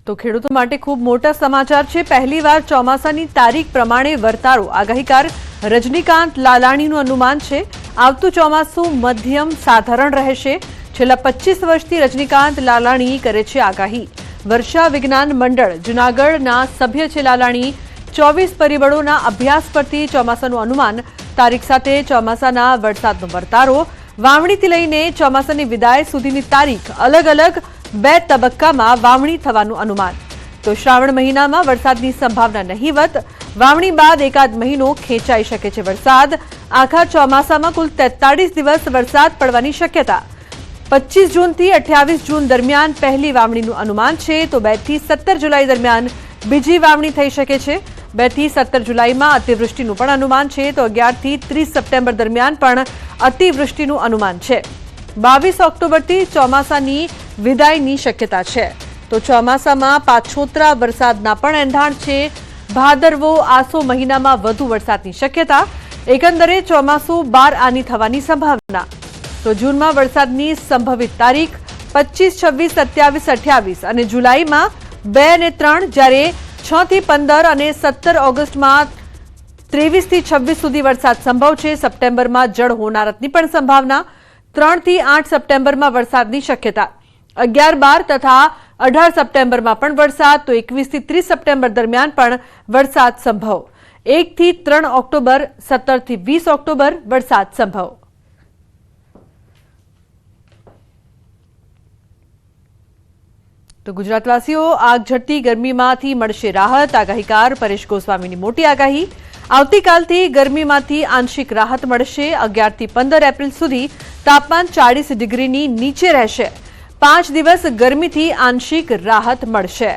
તો ખેડૂતો માટે ખૂબ મોટા સમાચાર છે। પહેલીવાર ચોમાસાની તારીખ પ્રમાણે વર્તારો આગાહીકાર રજનીકાંત લાલાણીનું અનુમાન છે। આવતું ચોમાસું મધ્યમ સાધારણ રહેશે। છેલ્લા 25 વર્ષથી રજનીકાંત લાલાણી કરે છે આગાહી। વર્ષા વિજ્ઞાન મંડળ જૂનાગઢના સભ્ય છે લાલાણી। 24 પરિબળોના અભ્યાસ પરથી ચોમાસાનું અનુમાન। તારીખ સાથે ચોમાસાના વરસાદનો વર્તારો। વાવણીથી લઈને ચોમાસાની વિદાય સુધીની તારીખ અલગ અલગ 2 તબક્કામાં વાવણી થવાનું અનુમાન। તો શ્રાવણ મહિનામાં વરસાદની સંભાવના નહીવત। વાવણી બાદ એકાદ મહિનો ખેંચાઈ શકે છે વરસાદ। આખા ચોમાસામાં કુલ 43 દિવસ વરસાદ પડવાની શક્યતા। 25 જૂનથી 28 જૂન દરમિયાન પહેલી વાવણીનું અનુમાન છે। તો 2 થી 17 જુલાઈ દરમિયાન બીજી વાવણી થઈ શકે છે। 2 થી 17 જુલાઈમાં અતિવૃષ્ટિનું પણ અનુમાન છે। તો 11 થી 30 સપ્ટેમ્બર દરમિયાન પણ અતિવૃષ્ટિનું અનુમાન છે। 22 ઓક્ટોબરથી ચોમાસાની વિદાયની શક્યતા છે। તો ચોમાસામાં પાછોતરા વરસાદના પણ એંધાણ છે। ભાદરવો આસો મહિનામાં વધુ વરસાદની શક્યતા। એકંદરે ચોમાસું 12 આની થવાની સંભાવના। તો જૂનમાં વરસાદની સંભવિત તારીખ 25, 26, 27, 28 અને જુલાઈમાં 2 અને 3, જ્યારે 6 થી 15 અને 17 ઓગસ્ટમાં 23 થી 26 સુધી વરસાદ સંભવ છે। સપ્ટેમ્બરમાં જળ હોનારતની પણ સંભાવના। 3 થી 8 સપ્ટેમ્બરમાં વરસાદની શક્યતા। 11, 12 તથા 18 સપ્ટેમ્બરમાં પણ વરસાદ। તો 21 થી 30 સપ્ટેમ્બર દરમિયાન પણ વરસાદ સંભવ। 1 થી 3 ઓક્ટોબર, 17 થી 20 ઓક્ટોબર વરસાદ સંભવ। તો ગુજરાતવાસીઓ આગ ઝરતી ગરમીમાંથી મળશે રાહત। આગાહીકાર પરેશ ગોસ્વામીની મોટી આગાહી। આવતીકાલથી ગરમીમાંથી આંશિક રાહત મળશે। 11 થી 15 એપ્રિલ સુધી તાપમાન 40 ડિગ્રીની નીચે રહેશે। 5 દિવસ ગરમીથી આંશિક રાહત મળશે।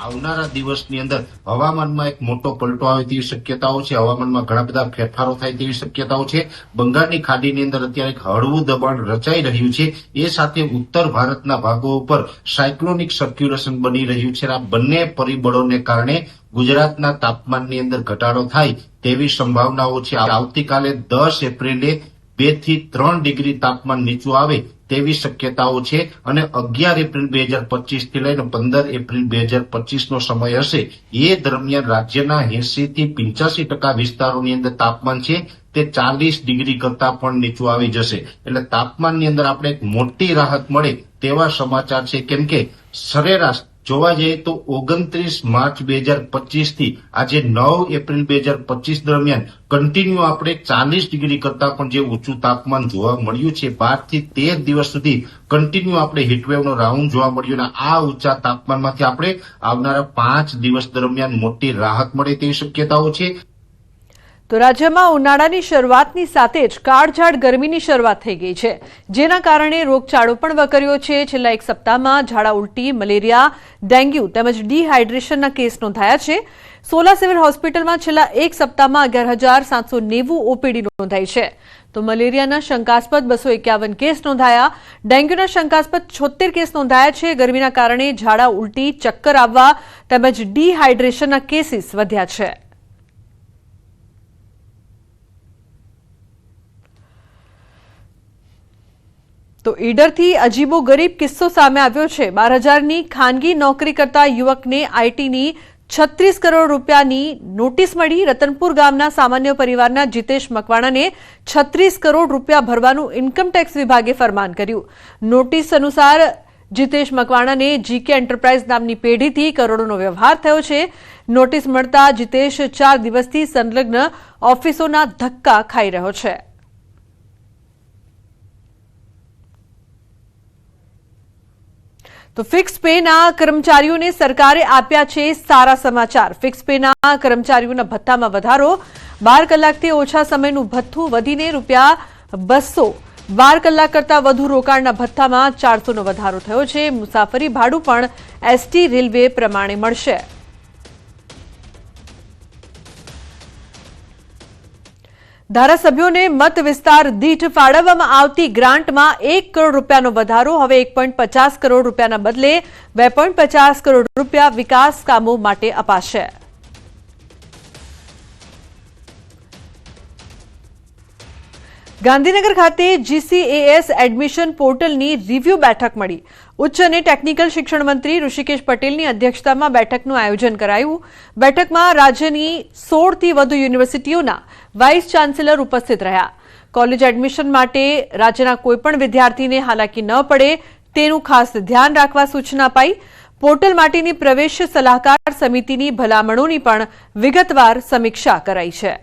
આવનારા દિવસની અંદર હવામાનમાં એક મોટો પલટો આવે તેવી શક્યતાઓ છે। હવામાનમાં ઘણા બધા ફેરફારો થાય તેવી શક્યતાઓ છે। બંગાળની ખાડીની અંદર અત્યારે એક હળવું દબાણ રચાઈ રહ્યું છે। એ સાથે ઉત્તર ભારતના ભાગો ઉપર સાયક્લોનિક સર્ક્યુલેશન બની રહ્યું છે। આ બંને પરિબળોને કારણે ગુજરાતના તાપમાનની અંદર ઘટાડો થાય તેવી સંભાવનાઓ છે। આવતીકાલે 10 એપ્રિલે 2 થી 3 ડિગ્રી તાપમાન નીચું આવે તેવી શક્યતાઓ છે। અને 11 એપ્રિલ 2025 થી લઈને 15 એપ્રિલ 2025 નો સમય હશે। એ દરમિયાન રાજ્યના 80 થી 85% વિસ્તારોની અંદર તાપમાન છે તે 40 ડિગ્રી કરતા પણ નીચું આવી જશે। એટલે તાપમાનની અંદર આપણે એક મોટી રાહત મળે તેવા સમાચાર છે। કેમ કે સરેરાશ જોવા જઈએ તો 29 માર્ચ 2025 થી આજે 9 એપ્રિલ 2025 દરમિયાન કન્ટિન્યુ આપણે 40 ડિગ્રી કરતા પણ જે ઊંચું તાપમાન જોવા મળ્યું છે। 12 થી 13 દિવસ સુધી કન્ટિન્યુ આપણે હીટવેવનો રાઉન્ડ જોવા મળ્યો અને આ ઊંચા તાપમાનમાંથી આપણે આવનારા 5 દિવસ દરમિયાન મોટી રાહત મળે તેવી શક્યતાઓ છે। તો રાજ્યમાં ઉનાળાની શરૂઆતની સાથે જ કાળઝાળ ગરમીની શરૂઆત થઈ ગઈ છે, જેના કારણે રોગચાળો પણ વકર્યો છે। છેલ્લા એક સપ્તાહમાં ઝાડા ઉલટી, મલેરિયા, ડેન્ગ્યુ તેમજ ડિહાઇડ્રેશનના કેસ નોંધાયા છે। સોલા સિવિલ હોસ્પિટલમાં છેલ્લા એક સપ્તાહમાં 11,790 ઓપીડી નોંધાઈ છે। તો મલેરિયાના શંકાસ્પદ 251 કેસ નોંધાયા। ડેન્ગ્યુના શંકાસ્પદ 76 કેસ નોંધાયા છે। ગરમીના કારણે ઝાડા ઉલટી, ચક્કર આવવા તેમજ ડિહાઇડ્રેશનના કેસીસ વધ્યા છે। તો ઈડરથી અજીબો ગરીબ કિસ્સો સામે આવ્યો છે। 12,000ની ખાનગી નોકરી કરતા યુવકને આઈટીની 36 કરોડ રૂપિયાની નોટિસ મળી। રતનપુર ગામના સામાન્ય પરિવારના જીતેશ મકવાણાને 36 કરોડ રૂપિયા ભરવાનું ઇન્કમટેક્સ વિભાગે ફરમાન કર્યું। નોટિસ અનુસાર જીતેશ મકવાણાને જીકે એન્ટરપ્રાઇઝ નામની પેઢીથી કરોડોનો વ્યવહાર થયો છે। નોટિસ મળતા જીતેશ 4 દિવસથી સંલગ્ન ઓફિસોના ધક્કા ખાઈ રહ્યો છે। તો ફિક્સ પેના કર્મચારીઓને સરકારે આપ્યા છે સારા સમાચાર। ફિક્સ પેના કર્મચારીઓના ભથ્થામાં વધારો। 12 કલાકથી ઓછા સમયનું ભથ્થું વધીને ₹200। 12 કલાક કરતાં વધુ રોકાણના ભથ્થામાં 400નો વધારો થયો છે। મુસાફરી ભાડું પણ એસટી રેલવે પ્રમાણે મળશે। ધારાસભ્યોને મત વિસ્તાર દીઠ ફાળવવામાં આવતી ગ્રાન્ટમાં 1 કરોડ રૂપિયાનો વધારો। હવે 1.50 કરોડ રૂપિયાના બદલે 2.50 કરોડ રૂપિયા વિકાસ કામો માટે અપાશે। ગાંધીનગર ખાતે GCAS એડમિશન પોર્ટલની રિવ્યુ બેઠક મળી. ઉચ્ચ અને ટેકનિકલ શિક્ષણ મંત્રી ઋષિકેશ પટેલની અધ્યક્ષતામાં બેઠકનું આયોજન કરાયું. બેઠકમાં રાજ્યની 16થી વધુ યુનિવર્સિટીઓના વાઇસ ચાન્સેલર ઉપસ્થિત રહ્યા. કોલેજ એડમિશન માટે રાજ્યના કોઈપણ વિદ્યાર્થીને હાલાકી ન પડે તેનું ખાસ ધ્યાન રાખવા સૂચના અપાઈ. પોર્ટલ માટેની પ્રવેશ સલાહકાર સમિતિની ભલામણોની પણ વિગતવાર સમીક્ષા કરાઈ છે.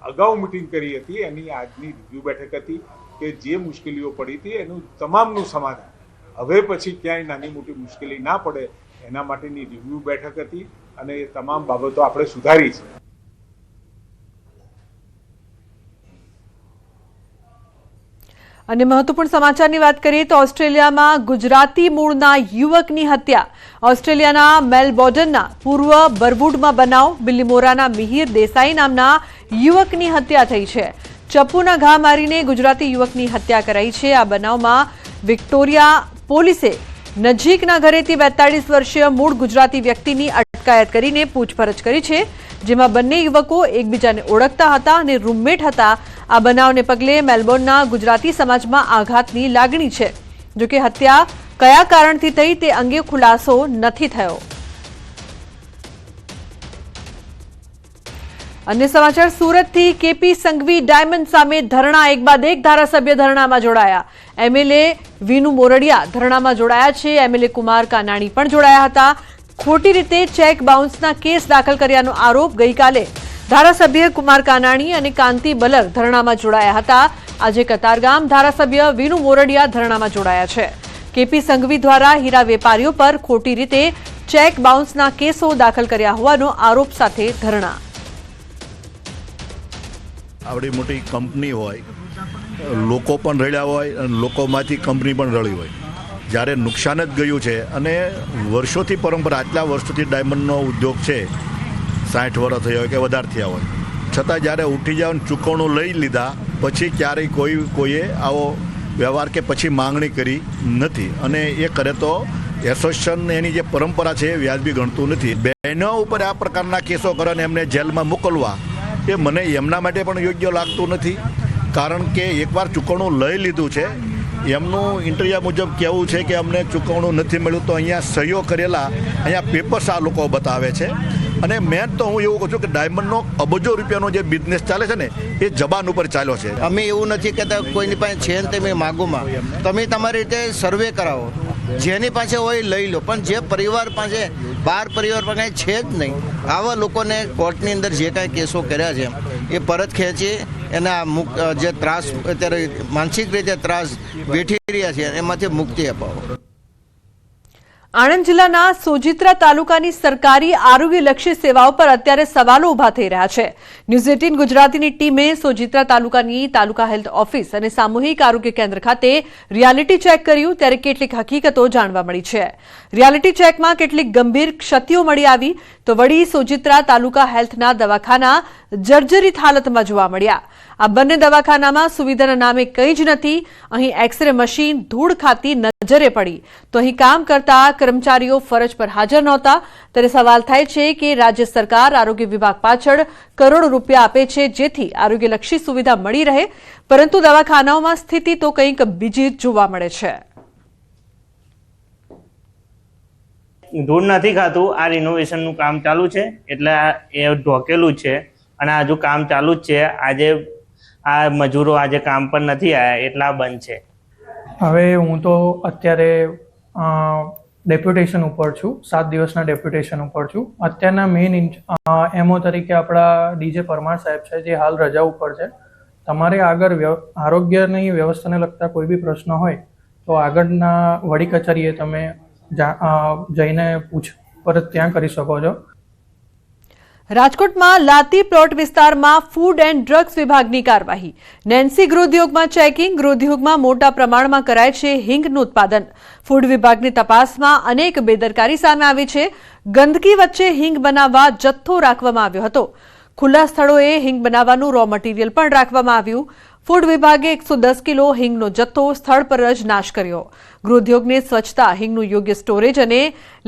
અગાઉ મિટિંગ કરી હતી, એની આજની રિવ્યુ બેઠક હતી કે જે મુશ્કેલીઓ પડી હતી એનું તમામનું સમાધાન હવે પછી ક્યાંય નાની મોટી મુશ્કેલી ના પડે એના માટેની રિવ્યુ બેઠક હતી અને એ તમામ બાબતો આપણે સુધારી છે. અને મહત્વપૂર્ણ સમાચારની વાત કરીએ તો ઓસ્ટ્રેલિયામાં ગુજરાતી મૂળના યુવકની હત્યા. ઓસ્ટ્રેલિયાના મેલબોર્નના પૂર્વ બરવુડમાં બનાવ. બિલ્લીમોરાના મિહિર દેસાઈ નામના યુવકની હત્યા થઈ છે. ચપ્પુના ઘા મારીને ગુજરાતી યુવકની હત્યા કરાઈ છે. આ બનાવમાં વિક્ટોરિયા પોલીસે નજીકના ઘરેથી 42 વર્ષીય મૂળ ગુજરાતી વ્યક્તિની અટકાયત કરીને પૂછપરછ કરી છે, જેમાં બંને યુવકો એકબીજાને ઓળખતા હતા અને રૂમમેટ હતા. આ બનાવને પગલે મેલબોર્નના ગુજરાતી સમાજમાં આઘાતની લાગણી છે. જોકે હત્યા કયા કારણથી થઈ તે અંગે ખુલાસો નથી થયો. અન્ય સમાચાર સુરતથી કેપી સંઘવી ડાયમંડ સામે ધરણા. એક બાદ એક ધારાસભ્ય ધરણામાં જોડાયા. MLA વિનુ મોરડિયા ધરણામાં જોડાયા છે. MLA કુમાર કાનાણી પણ જોડાયા હતા. ખોટી રીતે ચેક બાઉન્સના કેસ દાખલ કર્યાનો આરોપ. ગઈકાલે ધારાસભ્ય કુમાર કાનાણી અને કાંતિ બલર ધરણામાં જોડાયા હતા. આજે કતારગામ ધારાસભ્ય વિનુ મોરડિયા ધરણામાં જોડાયા છે. કેપી સંઘવી દ્વારા હીરા વેપારીઓ પર ખોટી રીતે ચેક બાઉન્સના કેસો દાખલ કર્યા હોવાનો આરોપ સાથે ધરણા. આવડી મોટી કંપની હોય, લોકો પણ રડ્યા હોય અને લોકોમાંથી કંપની પણ રળી હોય. જ્યારે નુકસાન જ ગયું છે અને વર્ષોથી પરંપરા, આટલા વર્ષોથી ડાયમંડનો ઉદ્યોગ છે, 60 વર્ષ થયા હોય કે વધારે થયા હોય, છતાં જ્યારે ઉઠી જાવ ચૂકવણું લઈ લીધા પછી ક્યારેય કોઈએ આવો વ્યવહાર કે પછી માંગણી કરી નથી. અને એ કરે તો એસોસિએશન એની જે પરંપરા છે એ વ્યાજબી ગણતું નથી. બહેનો ઉપર આ પ્રકારના કેસો કરે અને એમને જેલમાં મોકલવા એ મને એમના માટે પણ યોગ્ય લાગતું નથી. કારણ કે એકવાર ચૂકવણું લઈ લીધું છે, એમનું ઇન્ટરવ્યૂ મુજબ કહેવું છે કે અમને ચૂકવણું નથી મળ્યું, તો અહીંયા સહીઓ કરેલા અહીંયા પેપર્સ આ લોકો બતાવે છે. અને મેન તો હું એવું કહું છું કે ડાયમંડનો અબજો રૂપિયાનો જે બિઝનેસ ચાલે છે ને એ જબાન ઉપર ચાલ્યો છે. અમે એવું નથી કહેતા કોઈની પાસે છે ને તમે માગોમાં, તમે તમારી રીતે સર્વે કરાવો, જેની પાસે હોય લઈ લો, પણ જે પરિવાર પાસે 12 પરિવાર પાસે છે જ નહીં, આવા લોકોને કોર્ટની અંદર જે કાંઈ કેસો કર્યા છે એ પરત ખેંચી એના જે ત્રાસ અત્યારે માનસિક રીતે ત્રાસ વેઠી રહ્યા છે એમાંથી મુક્તિ અપાવો. આણંદ જિલ્લાના સોજિત્રા તાલુકાની સરકારી આરોગ્યલક્ષી સેવાઓ પર અત્યારે સવાલો ઉભા થઈ રહ્યા છે. ન્યૂઝ 18 ગુજરાતીની ટીમે સોજિત્રા તાલુકાની તાલુકા હેલ્થ ઓફિસ અને સામૂહિક આરોગ્ય કેન્દ્ર ખાતે રિયાલિટી ચેક કર્યું, ત્યારે કેટલીક હકીકતો જાણવા મળી છે. રિયાલિટી ચેકમાં કેટલીક ગંભીર ક્ષતિઓ મળી આવી તો વળી સોજિત્રા તાલુકા હેલ્થના દવાખાના જર્જરિત હાલતમાં જોવા મળ્યા. આ બંને દવાખાનામાં સુવિધાના નામે કંઈ જ નથી. અહીં એક્સરે મશીન ધૂળ ખાતી નજરે પડી તો અહીં કામ કરતા કર્મચારીઓ ફરજ પર હાજર નહોતા. ત્યારે સવાલ થાય છે કે રાજ્ય સરકાર આરોગ્ય વિભાગ પાછળ કરોડો રૂપિયા આપે છે જેથી આરોગ્યલક્ષી સુવિધા મળી રહે, પરંતુ દવાખાનાઓમાં સ્થિતિ તો કંઈક બીજી જ જોવા મળે છે. ધૂળ નથી ખાતું. આ રિનોવેશનનું કામ ચાલુ છે એટલે એ ઢોકેલું છે અને હજુ કામ ચાલુ જ છે. આજે આ મજૂરો આજે કામ પર નથી આવ્યા એટલા બંધ છે. હવે હું તો અત્યારે ડેપ્યુટેશન ઉપર છું, 7 દિવસના ડેપ્યુટેશન ઉપર છું. અત્યારના મેઇન એમઓ તરીકે આપણા DJ પરમાર સાહેબ છે, જે હાલ રજા ઉપર છે. તમારે આગળ આરોગ્યની વ્યવસ્થાને લગતા કોઈ બી પ્રશ્ન હોય તો આગળના વડી કચેરીએ તમે જઈને પરત ત્યાં કરી શકો છો. રાજકોટમાં લાતી પ્લોટ વિસ્તારમાં ફૂડ એન્ડ ડ્રગ્સ વિભાગની કાર્યવાહી. Nancy ગૃહોદ્યોગમાં checking. ગૃહોદ્યોગમાં મોટા પ્રમાણમાં કરાય છે હિંગનું ઉત્પાદન. ફૂડ વિભાગની તપાસમાં અનેક બેદરકારી સામે આવી છે. ગંદકી વચ્ચે હિંગ બનાવવા જથ્થો રાખવામાં આવ્યો હતો. ખુલ્લા સ્થળોએ હિંગ બનાવવાનું રો મટીરિયલ પણ રાખવામાં આવ્યું. ફૂડ વિભાગે 110 કિલો હિંગનો જથ્થો સ્થળ પર જ નાશ કર્યો. ગૃહોદ્યોગને સ્વચ્છતા, હિંગનું યોગ્ય સ્ટોરેજ અને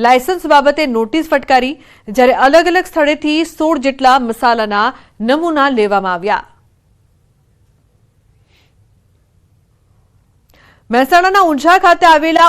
લાયસન્સ બાબતે નોટિસ ફટકારી, જ્યારે અલગ અલગ સ્થળેથી 16 જેટલા મસાલાના નમૂના લેવામાં આવ્યા. મહેસાણાના ઊંઝા ખાતે આવેલા